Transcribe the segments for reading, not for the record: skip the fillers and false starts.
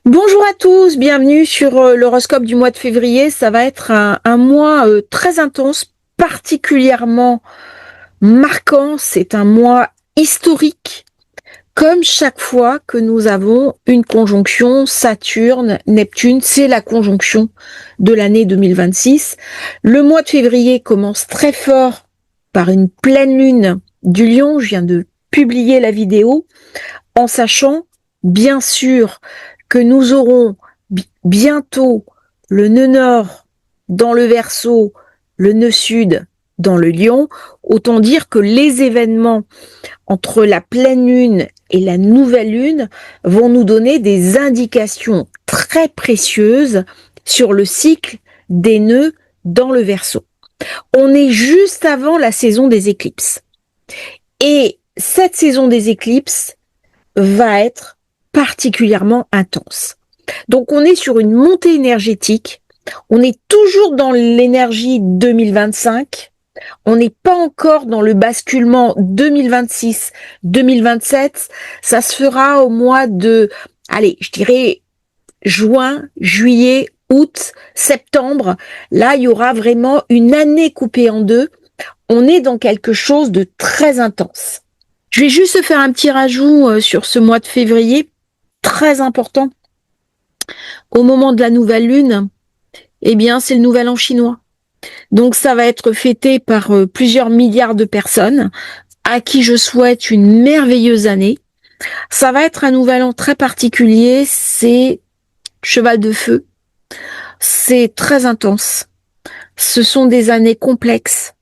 Bonjour à tous, bienvenue sur l'horoscope du mois de février. Ça va être un mois très intense, particulièrement marquant. C'est un mois historique, comme chaque fois que nous avons une conjonction Saturne-Neptune. C'est la conjonction de l'année 2026. Le mois de février commence très fort par une pleine lune du Lion. Je viens de publier la vidéo en sachant, bien sûr, que nous aurons bientôt le nœud nord dans le Verseau, le nœud sud dans le Lion. Autant dire que les événements entre la pleine lune et la nouvelle lune vont nous donner des indications très précieuses sur le cycle des nœuds dans le Verseau. On est juste avant la saison des éclipses. Et cette saison des éclipses va être particulièrement intense. Donc on est sur une montée énergétique, on est toujours dans l'énergie 2025, on n'est pas encore dans le basculement 2026-2027, ça se fera au mois de, je dirais juin, juillet, août, septembre. Là, il y aura vraiment une année coupée en deux. On est dans quelque chose de très intense. Je vais juste faire un petit rajout sur ce mois de février, très important. Au moment de la nouvelle lune, eh bien, c'est le nouvel an chinois. Donc, ça va être fêté par plusieurs milliards de personnes à qui je souhaite une merveilleuse année. Ça va être un nouvel an très particulier, c'est cheval de feu. C'est très intense. Ce sont des années complexes.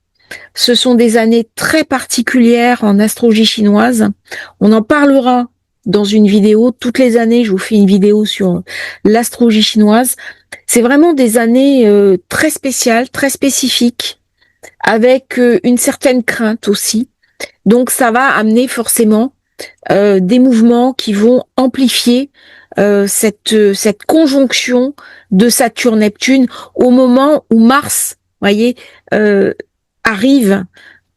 Ce sont des années très particulières en astrologie chinoise. On en parlera dans une vidéo. Toutes les années, je vous fais une vidéo sur l'astrologie chinoise. C'est vraiment des années très spéciales, très spécifiques, avec une certaine crainte aussi. Donc ça va amener forcément des mouvements qui vont amplifier cette conjonction de Saturne-Neptune au moment où Mars, voyez, arrive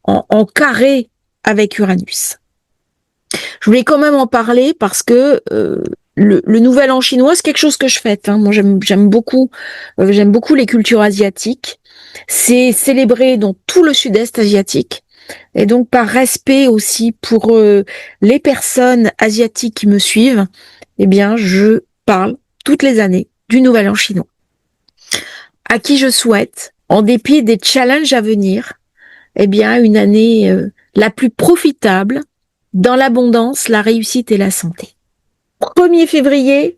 en carré avec Uranus. Je voulais quand même en parler parce que le nouvel an chinois, c'est quelque chose que je fête. Moi, j'aime beaucoup les cultures asiatiques. C'est célébré dans tout le sud-est asiatique. Et donc, par respect aussi pour les personnes asiatiques qui me suivent, eh bien, je parle toutes les années du nouvel an chinois. À qui je souhaite, en dépit des challenges à venir, eh bien, une année la plus profitable dans l'abondance, la réussite et la santé. 1er février,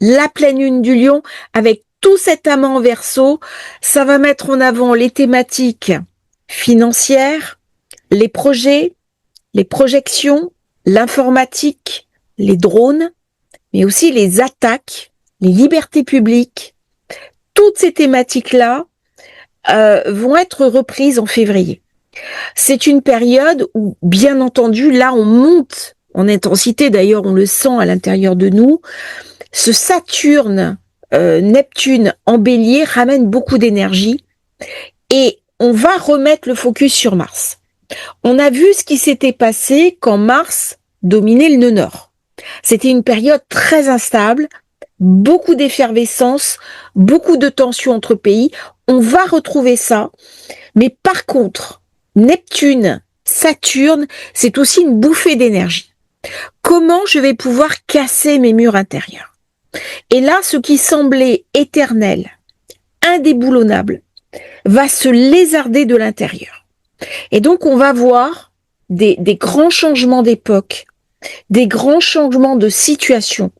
la pleine lune du Lion, avec tout cet amant en Verseau, ça va mettre en avant les thématiques financières, les projets, les projections, l'informatique, les drones, mais aussi les attaques, les libertés publiques. Toutes ces thématiques-là vont être reprises en février. C'est une période où, bien entendu, là, on monte en intensité. D'ailleurs, on le sent à l'intérieur de nous. Ce Saturne, Neptune en Bélier ramène beaucoup d'énergie et on va remettre le focus sur Mars. On a vu ce qui s'était passé quand Mars dominait le nœud nord. C'était une période très instable, beaucoup d'effervescence, beaucoup de tensions entre pays. On va retrouver ça, mais par contre, Neptune, Saturne, c'est aussi une bouffée d'énergie. Comment je vais pouvoir casser mes murs intérieurs? Et là, ce qui semblait éternel, indéboulonnable, va se lézarder de l'intérieur. Et donc, on va voir des grands changements d'époque, des grands changements de situation,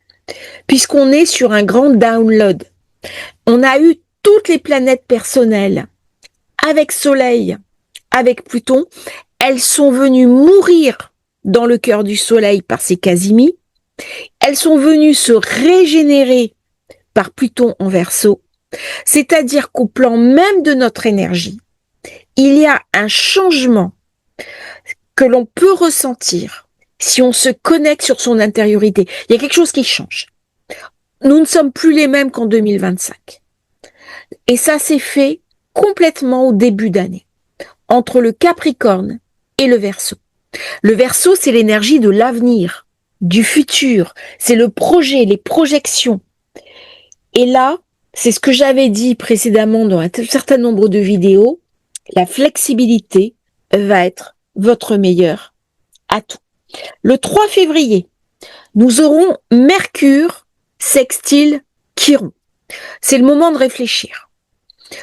puisqu'on est sur un grand download. On a eu toutes les planètes personnelles, avec Soleil, avec Pluton, elles sont venues mourir dans le cœur du Soleil par ses casimis, elles sont venues se régénérer par Pluton en Verseau, c'est-à-dire qu'au plan même de notre énergie, il y a un changement que l'on peut ressentir si on se connecte sur son intériorité. Il y a quelque chose qui change. Nous ne sommes plus les mêmes qu'en 2025. Et ça s'est fait complètement au début d'année, entre le Capricorne et le Verseau. Le Verseau, c'est l'énergie de l'avenir, du futur, c'est le projet, les projections. Et là, c'est ce que j'avais dit précédemment dans un certain nombre de vidéos, la flexibilité va être votre meilleur atout. Le 3 février, nous aurons Mercure sextile Chiron. C'est le moment de réfléchir,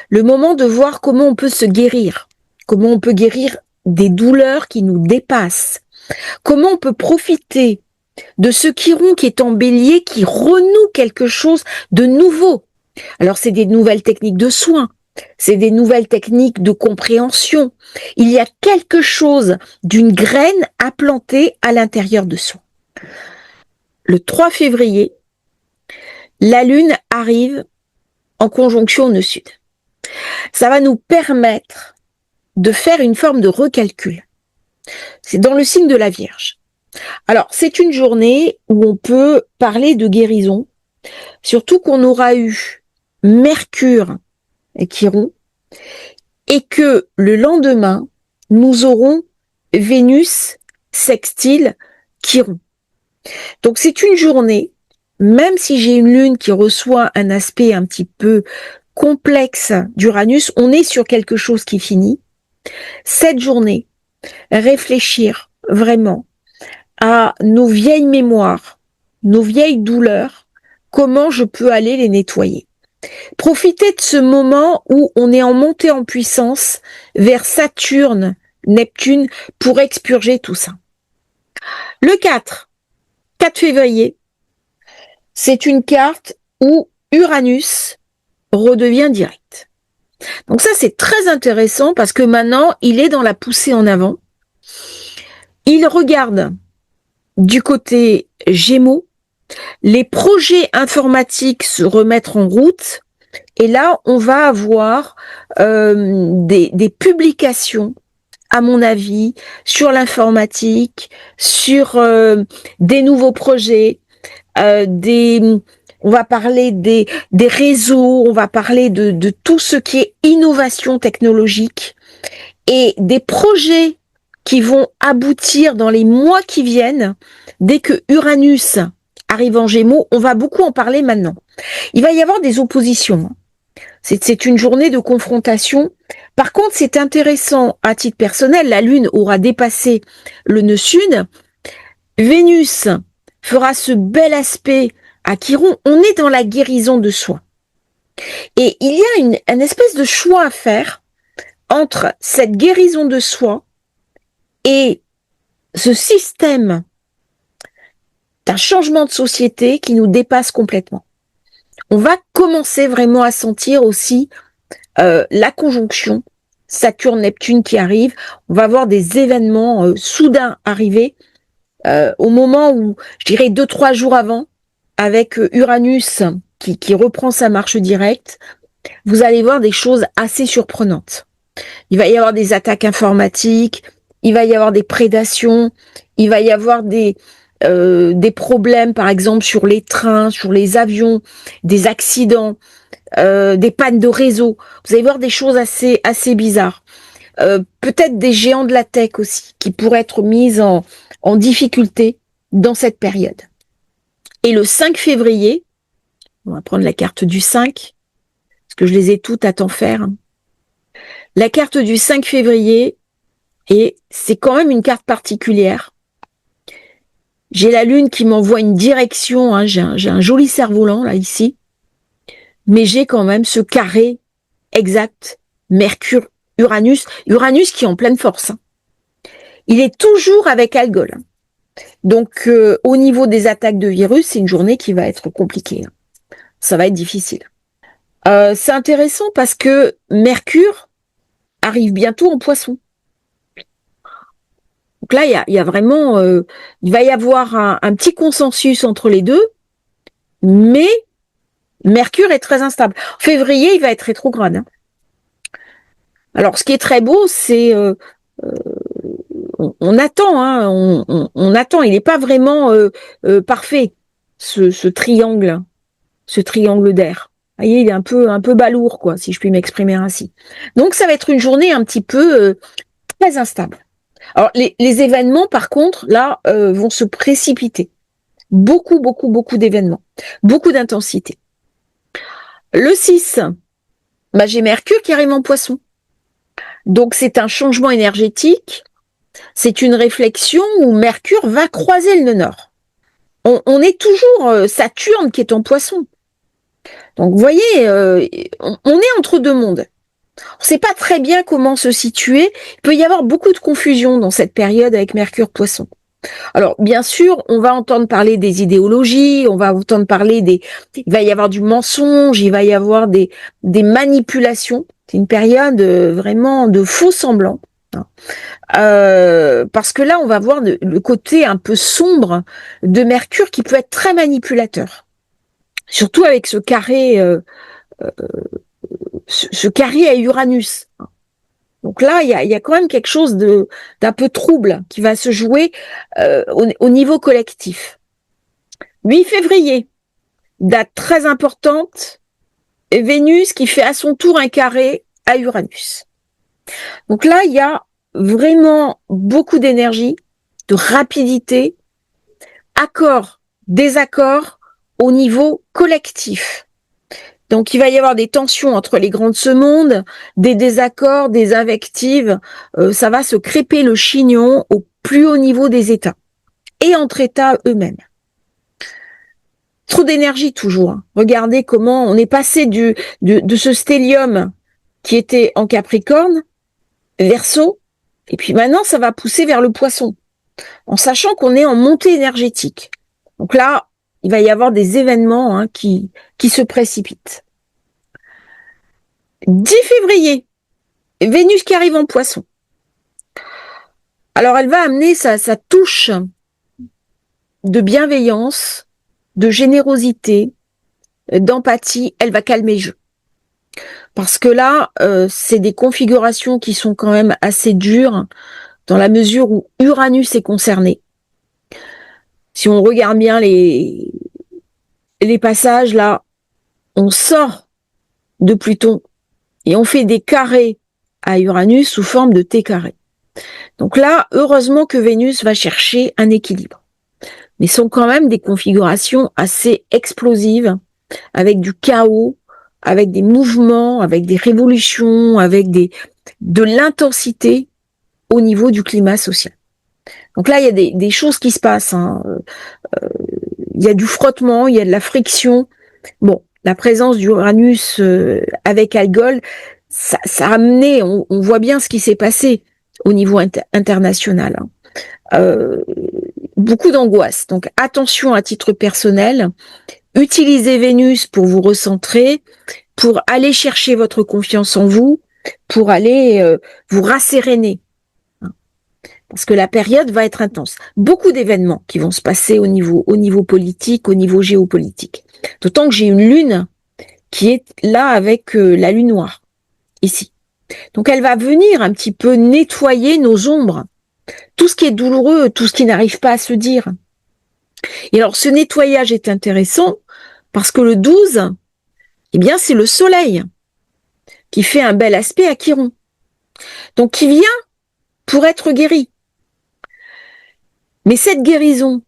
le moment de voir comment on peut se guérir, comment on peut guérir des douleurs qui nous dépassent, comment on peut profiter de ce Chiron qui est en bélier, qui renoue quelque chose de nouveau. Alors c'est des nouvelles techniques de soins, c'est des nouvelles techniques de compréhension. Il y a quelque chose d'une graine à planter à l'intérieur de soi. Le 3 février, la Lune arrive en conjonction au nœud sud. Ça va nous permettre de faire une forme de recalcul. C'est dans le signe de la Vierge. Alors, c'est une journée où on peut parler de guérison, surtout qu'on aura eu Mercure et Chiron, et que le lendemain, nous aurons Vénus sextile Chiron. Donc, c'est une journée, même si j'ai une lune qui reçoit un aspect un petit peu complexe d'Uranus, on est sur quelque chose qui finit. Cette journée, réfléchir vraiment à nos vieilles mémoires, nos vieilles douleurs, comment je peux aller les nettoyer. Profitez de ce moment où on est en montée en puissance vers Saturne, Neptune, pour expurger tout ça. Le 4 février, c'est une carte où Uranus redevient direct. Donc ça, c'est très intéressant parce que maintenant, il est dans la poussée en avant. Il regarde du côté Gémeaux, les projets informatiques se remettre en route, et là, on va avoir des publications, à mon avis, sur l'informatique, sur des nouveaux projets, on va parler des réseaux, on va parler de tout ce qui est innovation technologique et des projets qui vont aboutir dans les mois qui viennent. Dès que Uranus arrive en Gémeaux, on va beaucoup en parler maintenant. Il va y avoir des oppositions. C'est une journée de confrontation. Par contre, c'est intéressant à titre personnel, la Lune aura dépassé le nœud sud. Vénus fera ce bel aspect à Chiron. On est dans la guérison de soi. Et il y a une espèce de choix à faire entre cette guérison de soi et ce système d'un changement de société qui nous dépasse complètement. On va commencer vraiment à sentir aussi la conjonction Saturne-Neptune qui arrive. On va avoir des événements soudains arriver au moment où, je dirais 2-3 jours avant, avec Uranus qui reprend sa marche directe, vous allez voir des choses assez surprenantes. Il va y avoir des attaques informatiques, il va y avoir des prédations, il va y avoir des problèmes, par exemple, sur les trains, sur les avions, des accidents, des pannes de réseau. Vous allez voir des choses assez bizarres. Peut-être des géants de la tech aussi, qui pourraient être mises en difficulté dans cette période. Et le 5 février, on va prendre la carte du 5, parce que je les ai toutes à temps faire. La carte du 5 février, et c'est quand même une carte particulière. J'ai la Lune qui m'envoie une direction, hein, j'ai un joli cerf-volant là, ici, mais j'ai quand même ce carré exact, Mercure-Uranus, Uranus qui est en pleine force. Hein. Il est toujours avec Algol. Hein. Donc, au niveau des attaques de virus, c'est une journée qui va être compliquée. Hein. Ça va être difficile. C'est intéressant parce que Mercure arrive bientôt en Poisson. Donc là, il y a vraiment, il va y avoir un petit consensus entre les deux, mais Mercure est très instable. En février, il va être rétrograde. Hein. Alors, ce qui est très beau, c'est on attend, hein, on attend. Il n'est pas vraiment parfait ce triangle d'air. Vous voyez, il est un peu balourd, quoi, si je puis m'exprimer ainsi. Donc, ça va être une journée un petit peu très instable. Alors, les événements, par contre, là, vont se précipiter. Beaucoup d'événements. Beaucoup d'intensité. Le 6, bah, j'ai Mercure qui arrive en Poisson. Donc c'est un changement énergétique, c'est une réflexion où Mercure va croiser le nœud nord. On est toujours Saturne qui est en Poisson. Donc vous voyez, on est entre deux mondes. On ne sait pas très bien comment se situer. Il peut y avoir beaucoup de confusion dans cette période avec Mercure Poisson. Alors, bien sûr, on va entendre parler des idéologies, on va entendre parler il va y avoir du mensonge, il va y avoir des manipulations. C'est une période vraiment de faux semblants. Parce que là, on va voir le côté un peu sombre de Mercure qui peut être très manipulateur. Surtout avec ce carré, ce carré à Uranus. Donc là, il y a quand même quelque chose d'un peu trouble qui va se jouer au niveau collectif. 8 février, date très importante, Vénus qui fait à son tour un carré à Uranus. Donc là, il y a vraiment beaucoup d'énergie, de rapidité, accords, désaccords au niveau collectif. Donc il va y avoir des tensions entre les grands de ce monde, des désaccords, des invectives, ça va se crêper le chignon au plus haut niveau des États et entre États eux-mêmes. Trop d'énergie toujours. Regardez comment on est passé de ce stellium qui était en Capricorne, Verseau, et puis maintenant ça va pousser vers le Poisson, en sachant qu'on est en montée énergétique. Donc là, il va y avoir des événements qui se précipitent. 10 février, Vénus qui arrive en Poisson. Alors elle va amener sa touche de bienveillance, de générosité, d'empathie. Elle va calmer le jeu. Parce que là, c'est des configurations qui sont quand même assez dures dans la mesure où Uranus est concerné. Si on regarde bien les passages, là, on sort de Pluton et on fait des carrés à Uranus sous forme de T carré. Donc là, heureusement que Vénus va chercher un équilibre. Mais ce sont quand même des configurations assez explosives, avec du chaos, avec des mouvements, avec des révolutions, avec de l'intensité au niveau du climat social. Donc là, il y a des choses qui se passent. Il y a du frottement, il y a de la friction. Bon, la présence d'Uranus avec Algol, ça a amené, on voit bien ce qui s'est passé au niveau international. Beaucoup d'angoisse. Donc attention à titre personnel. Utilisez Vénus pour vous recentrer, pour aller chercher votre confiance en vous, pour aller vous rasséréner. Parce que la période va être intense. Beaucoup d'événements qui vont se passer au niveau politique, au niveau géopolitique. D'autant que j'ai une lune qui est là avec la lune noire, ici. Donc elle va venir un petit peu nettoyer nos ombres. Tout ce qui est douloureux, tout ce qui n'arrive pas à se dire. Et alors ce nettoyage est intéressant parce que le 12, eh bien c'est le soleil qui fait un bel aspect à Chiron. Donc qui vient pour être guéri. Mais cette guérison,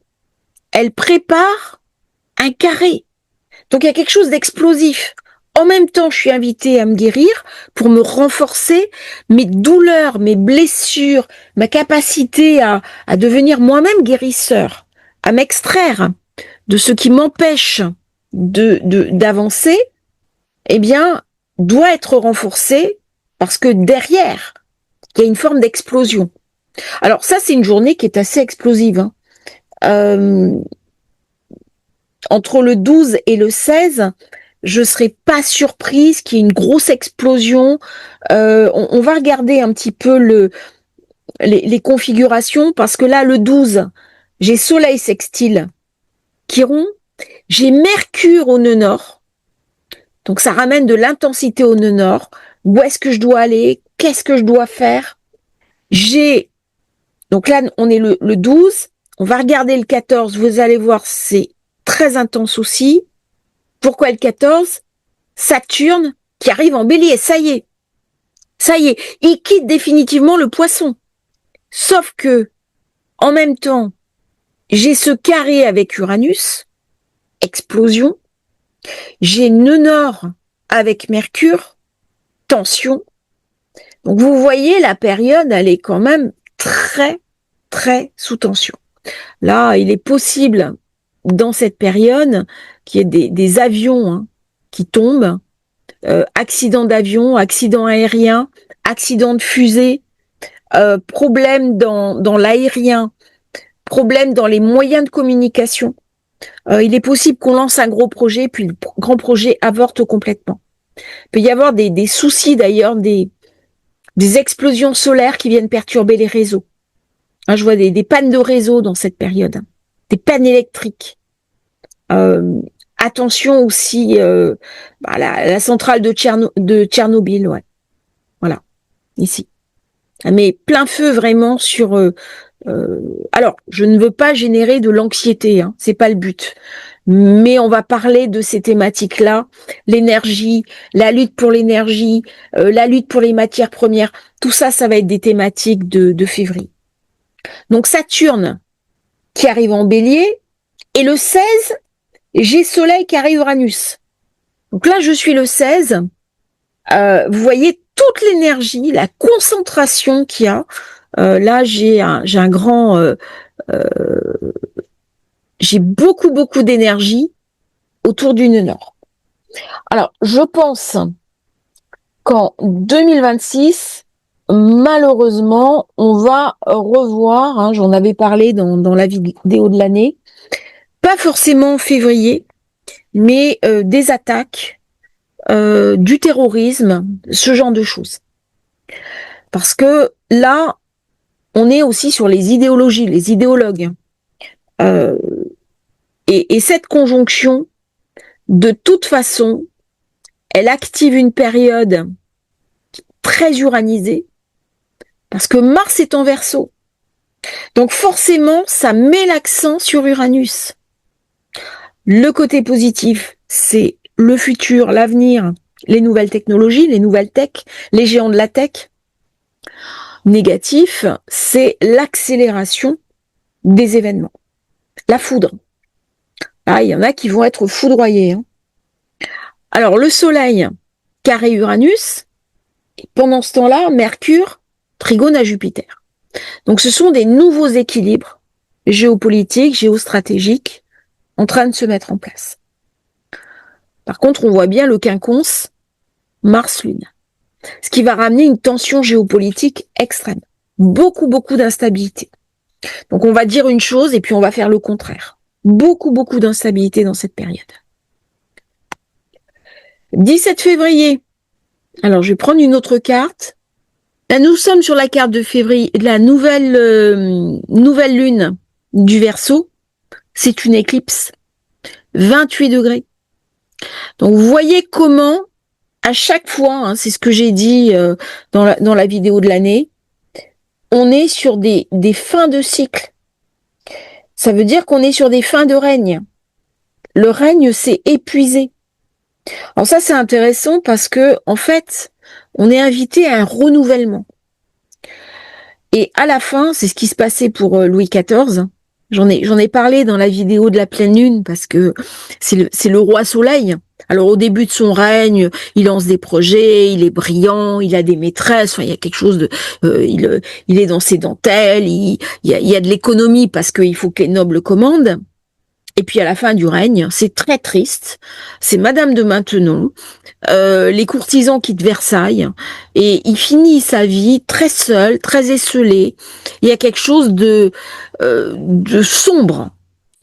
elle prépare un carré. Donc il y a quelque chose d'explosif. En même temps, je suis invitée à me guérir pour me renforcer mes douleurs, mes blessures, ma capacité à devenir moi-même guérisseur, à m'extraire de ce qui m'empêche d'avancer, eh bien, doit être renforcée parce que derrière, il y a une forme d'explosion. Alors ça, c'est une journée qui est assez explosive. Entre le 12 et le 16, je ne serais pas surprise qu'il y ait une grosse explosion. On va regarder un petit peu les configurations parce que là, le 12, j'ai Soleil sextile Chiron, j'ai Mercure au nœud nord. Donc ça ramène de l'intensité au nœud nord. Où est-ce que je dois aller? Qu'est-ce que je dois faire? Donc là, on est le 12. On va regarder le 14. Vous allez voir, c'est très intense aussi. Pourquoi le 14? Saturne qui arrive en bélier. Ça y est, il quitte définitivement le Poisson. Sauf que, en même temps, j'ai ce carré avec Uranus, explosion. J'ai nœud nord avec Mercure, tension. Donc vous voyez, la période, elle est quand même très, très sous tension. Là, il est possible, dans cette période, qu'il y ait des avions qui tombent, accidents d'avion, accidents aériens, accidents de fusée, problèmes dans l'aérien, problèmes dans les moyens de communication. Il est possible qu'on lance un gros projet, puis le grand projet avorte complètement. Il peut y avoir des soucis d'ailleurs, des explosions solaires qui viennent perturber les réseaux. Je vois des pannes de réseau dans cette période, des pannes électriques. Attention aussi, la centrale de Tchernobyl, ouais. Voilà, ici. Mais plein feu vraiment sur... alors, je ne veux pas générer de l'anxiété, c'est pas le but. Mais on va parler de ces thématiques-là, l'énergie, la lutte pour l'énergie, la lutte pour les matières premières, tout ça, ça va être des thématiques de février. Donc Saturne qui arrive en Bélier, et le 16, j'ai Soleil qui arrive Uranus. Donc là, je suis le 16, vous voyez toute l'énergie, la concentration qu'il y a. Là, j'ai un grand... j'ai beaucoup d'énergie autour du nœud nord. Alors, je pense qu'en 2026, malheureusement, on va revoir, j'en avais parlé dans la vidéo de l'année, pas forcément en février, mais des attaques, du terrorisme, ce genre de choses. Parce que là, on est aussi sur les idéologies, les idéologues. Et cette conjonction, de toute façon, elle active une période très uranisée, parce que Mars est en Verseau. Donc forcément, ça met l'accent sur Uranus. Le côté positif, c'est le futur, l'avenir, les nouvelles technologies, les nouvelles tech, les géants de la tech. Négatif, c'est l'accélération des événements. La foudre. Là, il y en a qui vont être foudroyés. Alors, le Soleil, carré Uranus, et pendant ce temps-là, Mercure, trigone à Jupiter. Donc, ce sont des nouveaux équilibres géopolitiques, géostratégiques, en train de se mettre en place. Par contre, on voit bien le quinconce Mars-Lune, ce qui va ramener une tension géopolitique extrême. Beaucoup d'instabilité. Donc, on va dire une chose et puis on va faire le contraire. Beaucoup d'instabilité dans cette période. 17 février. Alors, je vais prendre une autre carte. Là, nous sommes sur la carte de février, la nouvelle lune du Verseau. C'est une éclipse. 28 degrés. Donc, vous voyez comment, à chaque fois, c'est ce que j'ai dit dans la vidéo de l'année, on est sur des fins de cycle. Ça veut dire qu'on est sur des fins de règne. Le règne s'est épuisé. Alors ça, c'est intéressant parce que, en fait, on est invité à un renouvellement. Et à la fin, c'est ce qui se passait pour Louis XIV. J'en ai parlé dans la vidéo de la pleine lune parce que c'est le roi soleil. Alors au début de son règne, il lance des projets, il est brillant, il a des maîtresses, enfin il y a quelque chose de, il est dans ses dentelles, il y a de l'économie parce qu'il faut que les nobles commandent. Et puis à la fin du règne, c'est très triste. C'est Madame de Maintenon, les courtisans quittent Versailles et il finit sa vie très seul, très esseulé. Il y a quelque chose de sombre.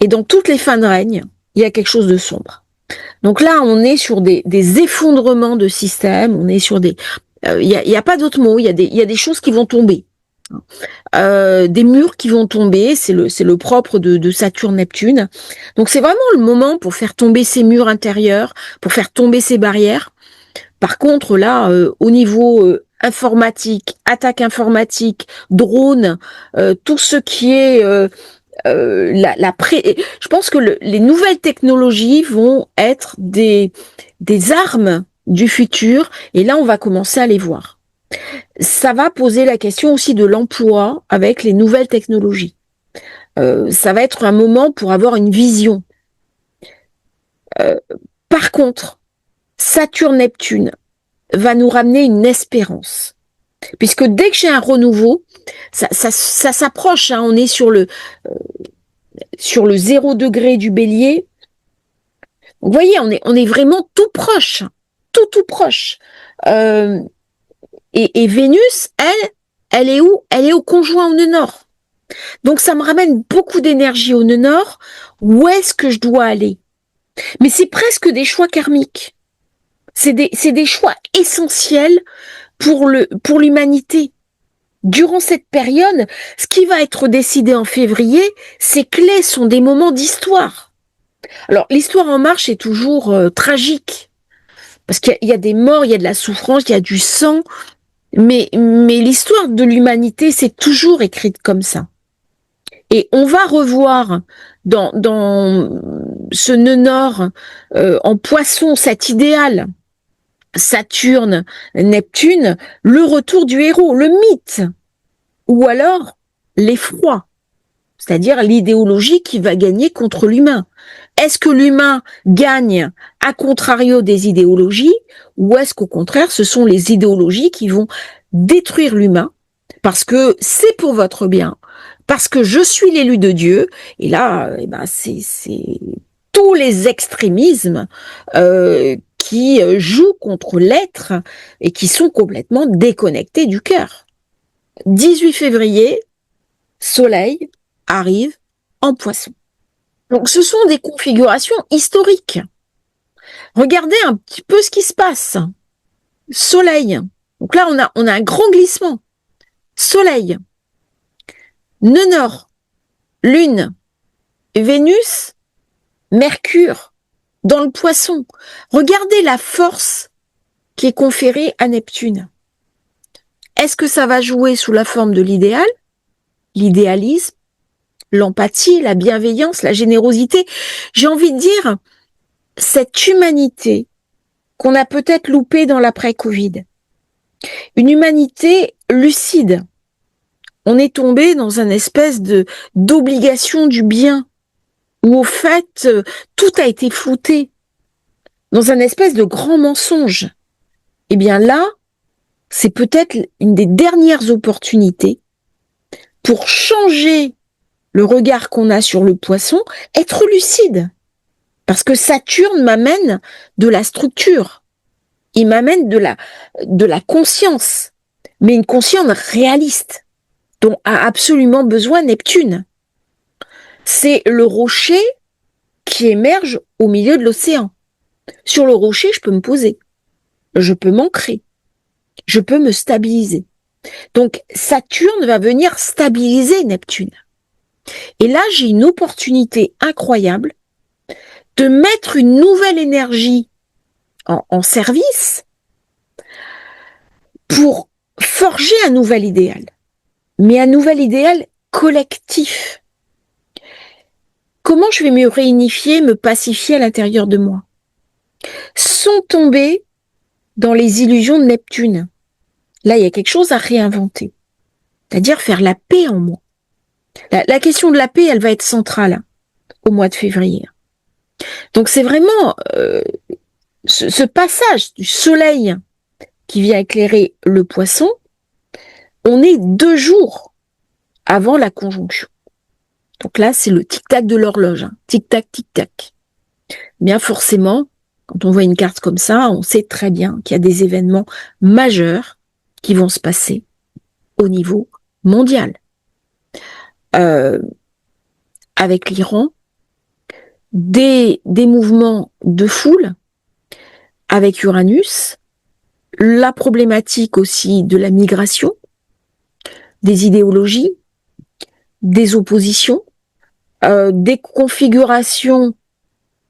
Et dans toutes les fins de règne, il y a quelque chose de sombre. Donc là, on est sur des effondrements de système. On est sur des, il y a pas d'autre mot. Il y a des choses qui vont tomber. Des murs qui vont tomber, c'est le propre de Saturne-Neptune. Donc c'est vraiment le moment pour faire tomber ces murs intérieurs, pour faire tomber ces barrières. Par contre, là, au niveau informatique, attaque informatique, drone, tout ce qui est je pense que les nouvelles technologies vont être des armes du futur, et là, on va commencer à les voir. Ça va poser la question aussi de l'emploi avec les nouvelles technologies. Ça va être un moment pour avoir une vision. Par contre, Saturne-Neptune va nous ramener une espérance. Puisque dès que j'ai un renouveau, ça s'approche, hein, on est sur le 0 degré du Bélier. Vous voyez, on est vraiment tout proche, tout proche. Et Vénus, elle est où? Elle est au conjoint au nœud nord. Donc ça me ramène beaucoup d'énergie au nœud nord. Où est-ce que je dois aller? Mais c'est presque des choix karmiques. C'est des choix essentiels pour l'humanité. Durant cette période, ce qui va être décidé en février, ces clés sont des moments d'histoire. Alors, l'histoire en marche est toujours tragique. Parce qu'il y a des morts, il y a de la souffrance, il y a du sang. Mais l'histoire de l'humanité, c'est toujours écrite comme ça. Et on va revoir dans ce nœud nord en poisson, cet idéal, Saturne, Neptune, le retour du héros, le mythe, ou alors l'effroi, c'est-à-dire l'idéologie qui va gagner contre l'humain. Est-ce que l'humain gagne à contrario des idéologies, ou est-ce qu'au contraire, ce sont les idéologies qui vont détruire l'humain, parce que c'est pour votre bien, parce que je suis l'élu de Dieu, et là, c'est tous les extrémismes qui jouent contre l'être et qui sont complètement déconnectés du cœur. 18 février, Soleil arrive en Poisson. Donc ce sont des configurations historiques. Regardez un petit peu ce qui se passe. Soleil. Donc là, on a un grand glissement. Soleil, nœud nord, Lune, Vénus, Mercure, dans le Poisson. Regardez la force qui est conférée à Neptune. Est-ce que ça va jouer sous la forme de l'idéal, l'idéalisme, l'empathie, la bienveillance, la générosité? J'ai envie de dire, cette humanité qu'on a peut-être loupée dans l'après-Covid. Une humanité lucide. On est tombé dans une espèce d'obligation du bien, où au fait, tout a été flouté, dans un espèce de grand mensonge. Eh bien là, c'est peut-être une des dernières opportunités pour changer le regard qu'on a sur le Poisson, être lucide. Parce que Saturne m'amène de la structure. Il m'amène de la conscience. Mais une conscience réaliste, dont a absolument besoin Neptune. C'est le rocher qui émerge au milieu de l'océan. Sur le rocher, je peux me poser. Je peux m'ancrer. Je peux me stabiliser. Donc, Saturne va venir stabiliser Neptune. Et là, j'ai une opportunité incroyable de mettre une nouvelle énergie en service pour forger un nouvel idéal. Mais un nouvel idéal collectif. Comment je vais me réunifier, me pacifier à l'intérieur de moi, sans tomber dans les illusions de Neptune? Là, il y a quelque chose à réinventer, c'est-à-dire faire la paix en moi. La question de la paix, elle va être centrale au mois de février. Donc c'est vraiment ce passage du soleil qui vient éclairer le Poisson. On est 2 jours avant la conjonction. Donc là, c'est le tic-tac de l'horloge. Hein. Tic-tac, tic-tac. Bien forcément, quand on voit une carte comme ça, on sait très bien qu'il y a des événements majeurs qui vont se passer au niveau mondial. Avec l'Iran, des mouvements de foule, avec Uranus, la problématique aussi de la migration, des idéologies, des oppositions, des configurations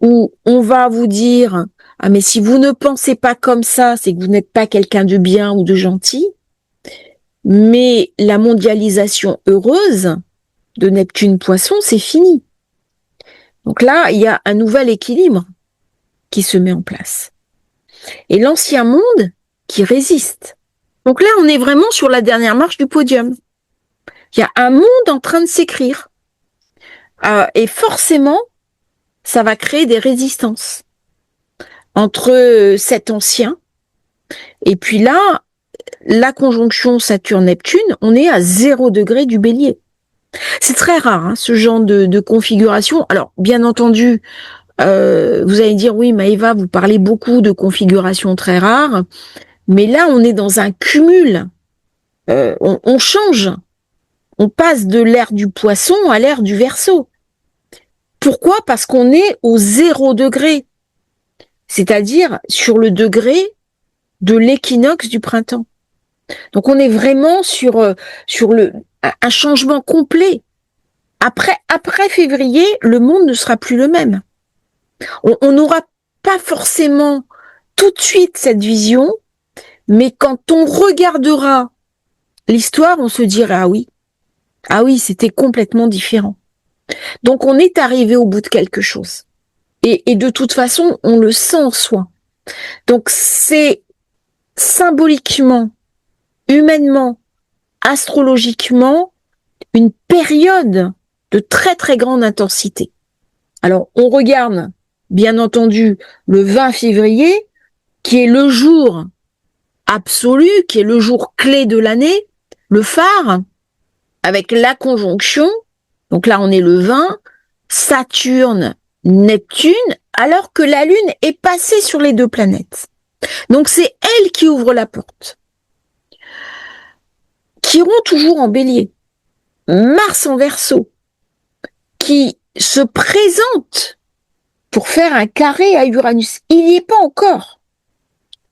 où on va vous dire « Ah mais si vous ne pensez pas comme ça, c'est que vous n'êtes pas quelqu'un de bien ou de gentil ». Mais la mondialisation heureuse de Neptune Poisson, c'est fini. Donc là, il y a un nouvel équilibre qui se met en place. Et l'ancien monde qui résiste. Donc là, on est vraiment sur la dernière marche du podium. Il y a un monde en train de s'écrire. Et forcément, ça va créer des résistances entre cet ancien, et puis là, la conjonction Saturne-Neptune, on est à 0 degré du Bélier. C'est très rare, hein, ce genre de configuration. Alors, bien entendu, vous allez dire, oui, Maëva, vous parlez beaucoup de configurations très rares, mais là, on est dans un cumul. On change. On passe de l'ère du Poisson à l'ère du Verseau. Pourquoi? Parce qu'on est au 0 degré, c'est-à-dire sur le degré de l'équinoxe du printemps. Donc on est vraiment sur un changement complet. Après février, le monde ne sera plus le même. On n'aura pas forcément tout de suite cette vision, mais quand on regardera l'histoire, on se dira ah oui, c'était complètement différent. Donc on est arrivé au bout de quelque chose. Et de toute façon, on le sent en soi. Donc c'est symboliquement, humainement, astrologiquement, une période de très très grande intensité. Alors on regarde, bien entendu, le 20 février, qui est le jour absolu, qui est le jour clé de l'année, le phare, avec la conjonction. Donc là, on est le 20, Saturne, Neptune, alors que la Lune est passée sur les deux planètes. Donc c'est elle qui ouvre la porte. Chiron toujours en Bélier, Mars en Verseau, qui se présente pour faire un carré à Uranus. Il n'y est pas encore,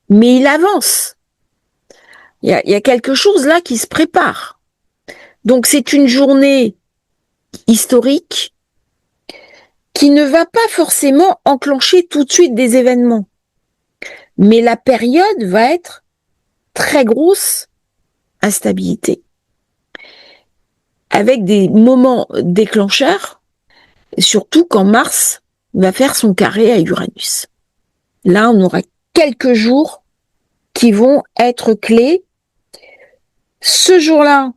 mais il avance. Il y a quelque chose là qui se prépare. Donc c'est une journée historique qui ne va pas forcément enclencher tout de suite des événements. Mais la période va être très grosse instabilité, avec des moments déclencheurs, surtout quand Mars va faire son carré à Uranus. Là, on aura quelques jours qui vont être clés. Ce jour-là,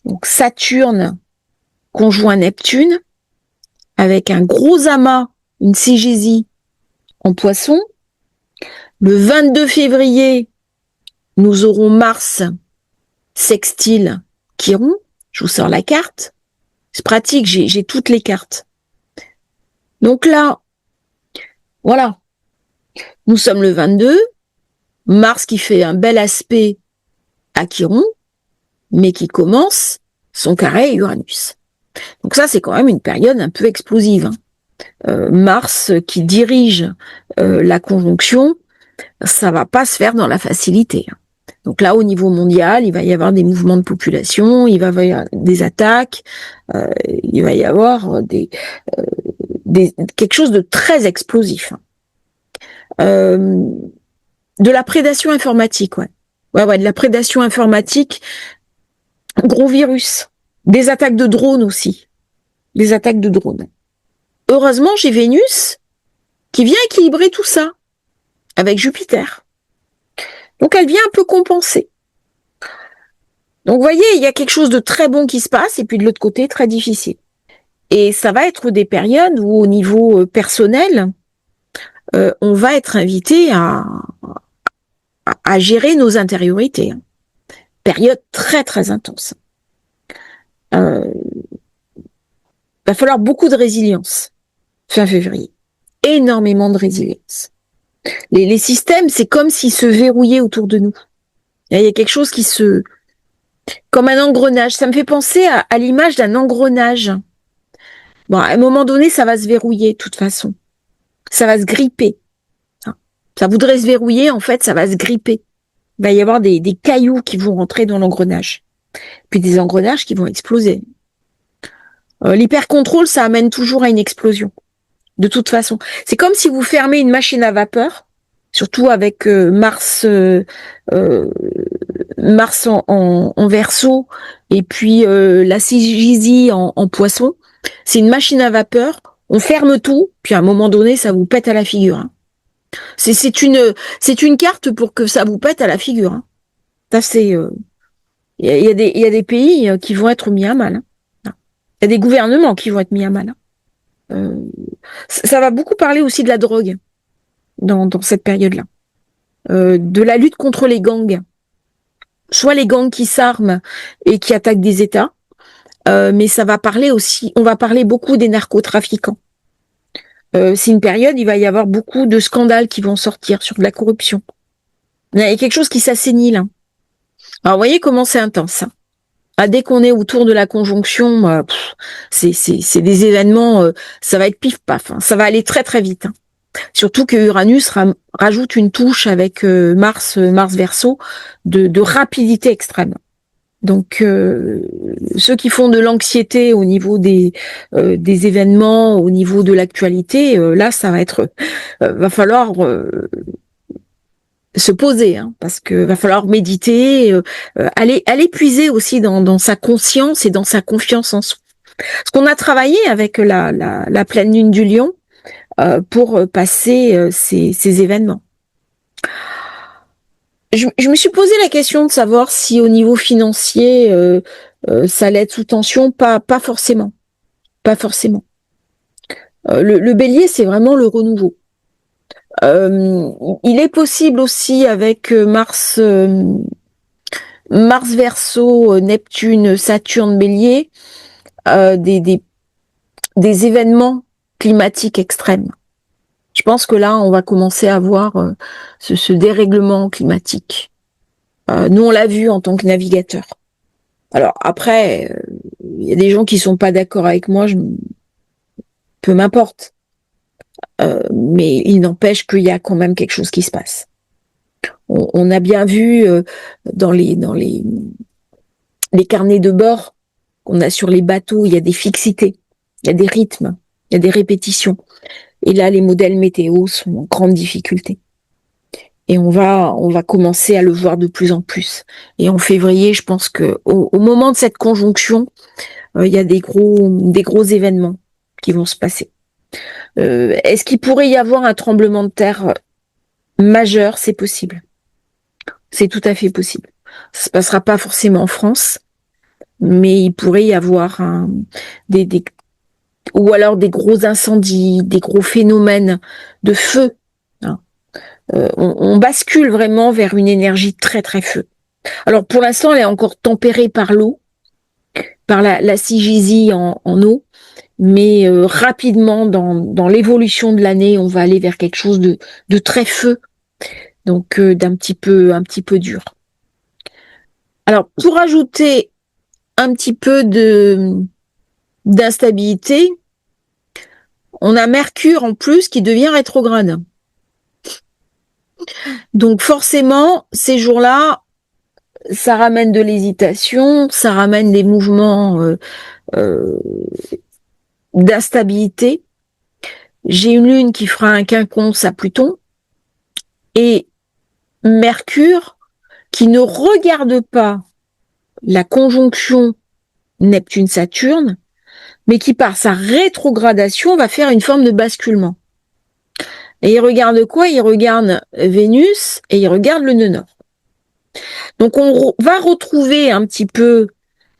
donc Saturne conjoint Neptune, avec un gros amas, une cégésie en Poisson. Le 22 février, nous aurons Mars sextile Chiron. Je vous sors la carte. C'est pratique, j'ai toutes les cartes. Donc là, voilà. Nous sommes le 22. Mars qui fait un bel aspect à Chiron, mais qui commence son carré à Uranus. Donc ça, c'est quand même une période un peu explosive. Mars qui dirige la conjonction, ça va pas se faire dans la facilité. Donc là, au niveau mondial, il va y avoir des mouvements de population, il va y avoir des attaques, il va y avoir quelque chose de très explosif. De la prédation informatique, ouais, de la prédation informatique, gros virus, des attaques de drones aussi, des attaques de drones. Heureusement, j'ai Vénus qui vient équilibrer tout ça avec Jupiter. Donc elle vient un peu compenser. Donc vous voyez, il y a quelque chose de très bon qui se passe et puis de l'autre côté, très difficile. Et ça va être des périodes où au niveau personnel, on va être invité à gérer nos intériorités. Période très très intense. Va falloir beaucoup de résilience fin février. Énormément de résilience. Les systèmes, c'est comme s'ils se verrouillaient autour de nous. Il y a quelque chose qui comme un engrenage. Ça me fait penser à l'image d'un engrenage. Bon, à un moment donné, ça va se verrouiller de toute façon. Ça va se gripper. Ça voudrait se verrouiller, en fait, ça va se gripper. Il va y avoir des cailloux qui vont rentrer dans l'engrenage. Puis des engrenages qui vont exploser. L'hypercontrôle, ça amène toujours à une explosion. De toute façon. C'est comme si vous fermez une machine à vapeur, surtout avec Mars en Verseau et puis la cégésie en Poisson. C'est une machine à vapeur. On ferme tout, puis à un moment donné, ça vous pète à la figure. Hein. C'est une carte pour que ça vous pète à la figure. Hein. Ça c'est il y a des pays qui vont être mis à mal. Hein. Il y a des gouvernements qui vont être mis à mal. Ça va beaucoup parler aussi de la drogue. dans cette période-là. De la lutte contre les gangs. Soit les gangs qui s'arment et qui attaquent des États, mais ça va parler aussi, on va parler beaucoup des narcotrafiquants. C'est une période, il va y avoir beaucoup de scandales qui vont sortir sur de la corruption. Il y a quelque chose qui s'assainit là. Alors, vous voyez comment c'est intense. Hein. Ah, dès qu'on est autour de la conjonction, c'est des événements, ça va être pif-paf. Hein. Ça va aller très très vite. Hein. Surtout que Uranus rajoute une touche avec Mars Verseau de rapidité extrême. Donc ceux qui font de l'anxiété au niveau des événements, au niveau de l'actualité, là ça va être va falloir se poser, hein, parce que va falloir méditer, aller puiser aussi dans sa conscience et dans sa confiance en soi. Parce qu'on a travaillé avec la pleine lune du Lion pour passer ces événements. Je me suis posé la question de savoir si au niveau financier ça allait être sous tension, pas forcément, pas forcément. Le Bélier, c'est vraiment le renouveau. Il est possible aussi avec Mars Verseau, Neptune, Saturne, Bélier, des événements climatiques extrêmes. Je pense que là, on va commencer à voir ce dérèglement climatique. Nous, on l'a vu en tant que navigateur. Alors après, il y a des gens qui sont pas d'accord avec moi, peu m'importe. Mais il n'empêche qu'il y a quand même quelque chose qui se passe. On a bien vu dans les carnets de bord qu'on a sur les bateaux, il y a des fixités, il y a des rythmes, il y a des répétitions. Et là, les modèles météo sont en grande difficulté. Et on va commencer à le voir de plus en plus. Et en février, je pense que au moment de cette conjonction, il y a des gros événements qui vont se passer. Est-ce qu'il pourrait y avoir un tremblement de terre majeur? C'est possible. C'est tout à fait possible. Ça se passera pas forcément en France, mais il pourrait y avoir ou alors des gros incendies, des gros phénomènes de feu. Hein. On bascule vraiment vers une énergie très très feu. Alors pour l'instant, elle est encore tempérée par l'eau, par la Sigisie en eau, mais rapidement dans l'évolution de l'année, on va aller vers quelque chose de très feu, donc un petit peu dur. Alors pour ajouter un petit peu d'instabilité, on a Mercure en plus qui devient rétrograde. Donc forcément, ces jours-là, ça ramène de l'hésitation, ça ramène des mouvements d'instabilité. J'ai une lune qui fera un quinconce à Pluton et Mercure qui ne regarde pas la conjonction Neptune-Saturne, mais qui par sa rétrogradation va faire une forme de basculement. Et il regarde quoi? Il regarde Vénus et il regarde le nœud nord. Donc on va retrouver un petit peu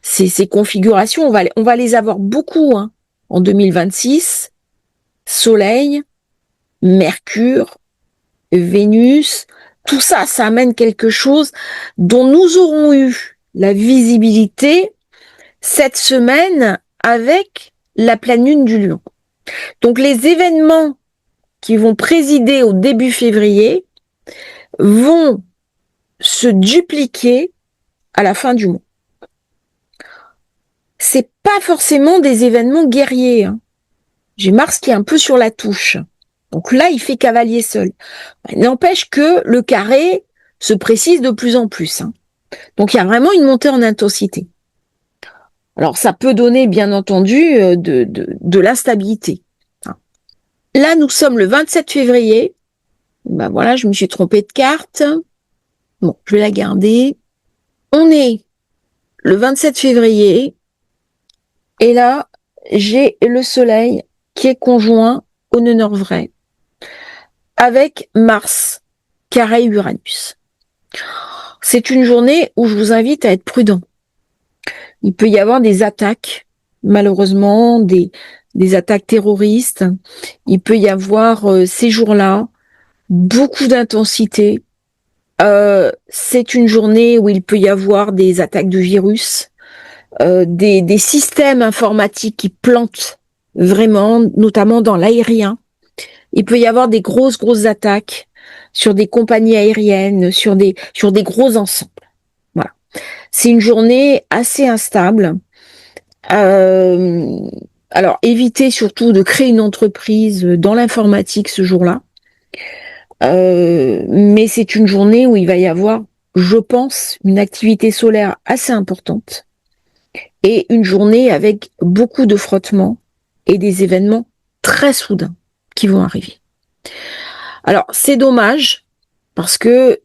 ces configurations, on va les avoir beaucoup hein, en 2026. Soleil, Mercure, Vénus, tout ça, ça amène quelque chose dont nous aurons eu la visibilité cette semaine avec la pleine lune du Lion. Donc les événements qui vont présider au début février vont se dupliquer à la fin du mois. C'est pas forcément des événements guerriers. Hein. J'ai Mars qui est un peu sur la touche. Donc là, il fait cavalier seul. N'empêche que le carré se précise de plus en plus. Hein. Donc il y a vraiment une montée en intensité. Alors ça peut donner, bien entendu, de l'instabilité. Hein. Là, nous sommes le 27 février. Ben voilà, je me suis trompée de carte. Bon, je vais la garder. On est le 27 février. Et là, j'ai le soleil qui est conjoint au nœud nord vrai avec Mars, carré Uranus. C'est une journée où je vous invite à être prudent. Il peut y avoir des attaques, malheureusement, des attaques terroristes. Il peut y avoir ces jours-là beaucoup d'intensité. C'est une journée où il peut y avoir des attaques de virus, des systèmes informatiques qui plantent vraiment, notamment dans l'aérien. Il peut y avoir des grosses attaques sur des compagnies aériennes, sur des gros ensembles. Voilà. C'est une journée assez instable. Alors, évitez surtout de créer une entreprise dans l'informatique ce jour-là. Mais c'est une journée où il va y avoir, je pense, une activité solaire assez importante et une journée avec beaucoup de frottements et des événements très soudains qui vont arriver. Alors, c'est dommage parce que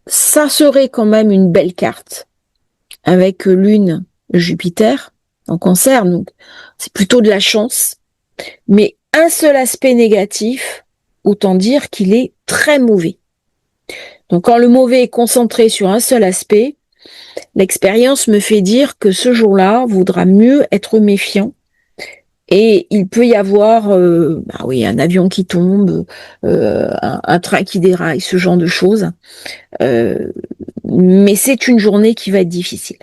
ça serait quand même une belle carte avec Lune, Jupiter en Cancer, donc c'est plutôt de la chance. Mais un seul aspect négatif, autant dire qu'il est très mauvais. Donc quand le mauvais est concentré sur un seul aspect, l'expérience me fait dire que ce jour-là vaudra mieux être méfiant. Et il peut y avoir un avion qui tombe, un train qui déraille, ce genre de choses. Mais c'est une journée qui va être difficile.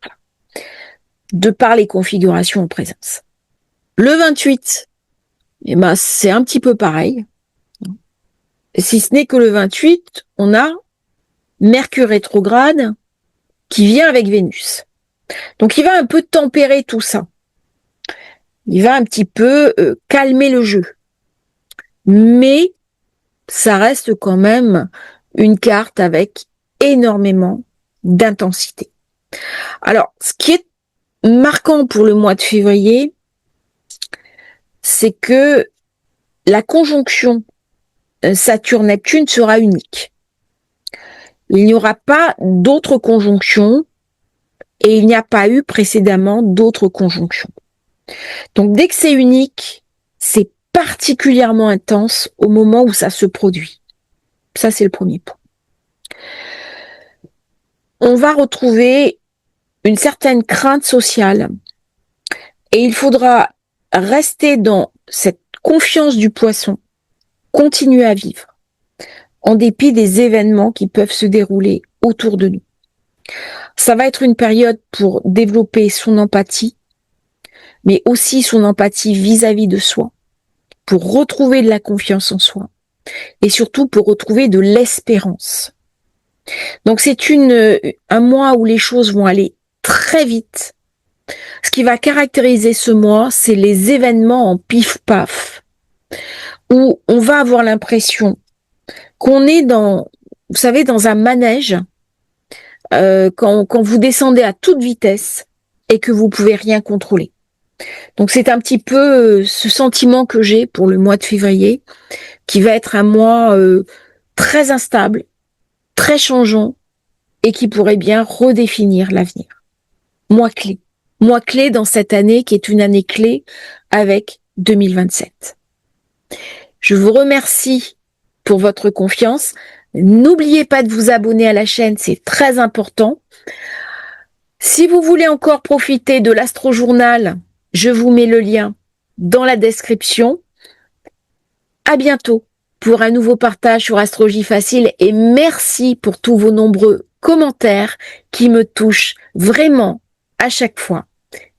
Voilà. De par les configurations en présence. Le 28, c'est un petit peu pareil. Si ce n'est que le 28, on a Mercure rétrograde qui vient avec Vénus. Donc il va un peu tempérer tout ça. Il va un petit peu calmer le jeu. Mais ça reste quand même une carte avec énormément d'intensité. Alors, ce qui est marquant pour le mois de février, c'est que la conjonction Saturne-Neptune sera unique. Il n'y aura pas d'autres conjonctions et il n'y a pas eu précédemment d'autres conjonctions. Donc dès que c'est unique, c'est particulièrement intense au moment où ça se produit. Ça, c'est le premier point. On va retrouver une certaine crainte sociale et il faudra rester dans cette confiance du poisson, continuer à vivre, en dépit des événements qui peuvent se dérouler autour de nous. Ça va être une période pour développer son empathie, mais aussi son empathie vis-à-vis de soi, pour retrouver de la confiance en soi et surtout pour retrouver de l'espérance. Donc c'est un mois où les choses vont aller très vite. Ce qui va caractériser ce mois, c'est les événements en pif-paf, où on va avoir l'impression qu'on est dans un manège, quand vous descendez à toute vitesse et que vous pouvez rien contrôler. Donc c'est un petit peu ce sentiment que j'ai pour le mois de février, qui va être un mois très instable, très changeant, et qui pourrait bien redéfinir l'avenir. Mois clé dans cette année qui est une année clé avec 2027. Je vous remercie pour votre confiance. N'oubliez pas de vous abonner à la chaîne, c'est très important. Si vous voulez encore profiter de l'Astro-Journal, je vous mets le lien dans la description. À bientôt pour un nouveau partage sur Astrologie Facile et merci pour tous vos nombreux commentaires qui me touchent vraiment à chaque fois.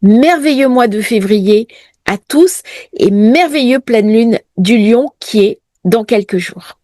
Merveilleux mois de février à tous et merveilleux pleine lune du Lion qui est dans quelques jours.